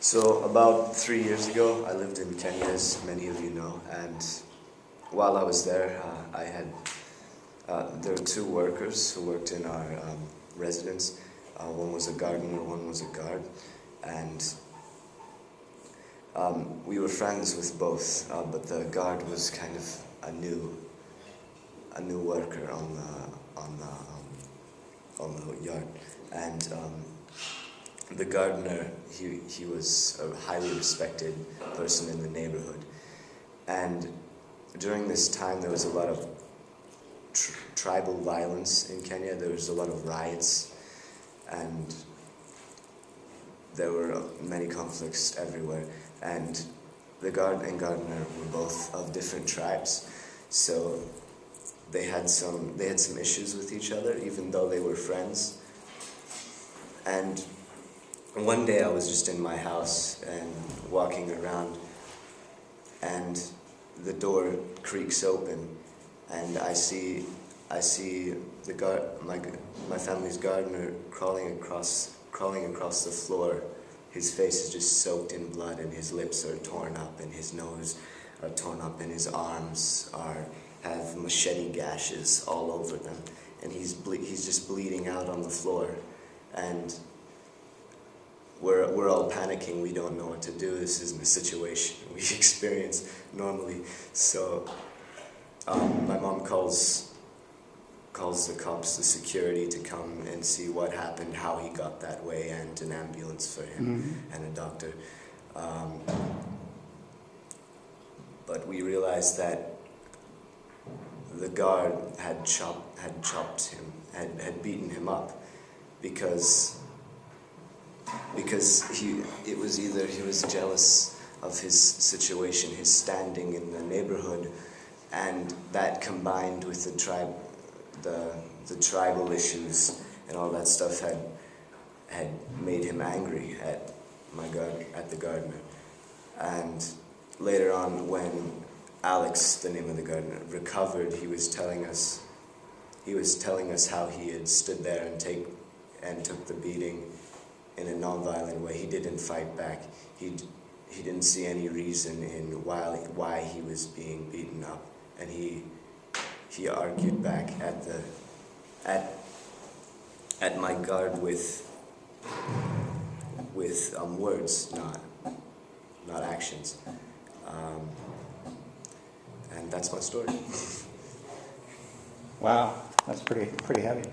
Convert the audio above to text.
So about 3 years ago, I lived in Kenya, as many of you know, and while I was there, there were two workers who worked in our residence. One was a gardener, one was a guard, and we were friends with both. But the guard was kind of a new worker on the yard, and the gardener, he was a highly respected person in the neighborhood. And during this time, there was a lot of tribal violence in Kenya. There was a lot of riots, and there were many conflicts everywhere. And the guard and gardener were both of different tribes, so they had some issues with each other, even though they were friends. And one day I was just in my house and walking around, and the door creaks open, and I see my family's gardener crawling across the floor. His face is just soaked in blood, and his lips are torn up, and his nose are torn up, and his arms have machete gashes all over them, and he's just bleeding out on the floor, and we're all panicking. We don't know what to do. This isn't a situation we experience normally. So my mom calls the cops, the security, to come and see what happened, how he got that way, and an ambulance for him and a doctor. But we realized that the guard had chopped him, had beaten him up, because it was either he was jealous of his situation, his standing in the neighborhood, and that combined with the tribal issues and all that stuff had made him angry at the gardener. And later on, when Alex, the name of the gardener, recovered, he was telling us how he had stood there and took the beating in a non-violent way. He didn't fight back. He didn't see any reason in why he was being beaten up, and he argued back at my guard with words, not actions. And that's my story. Wow, that's pretty heavy.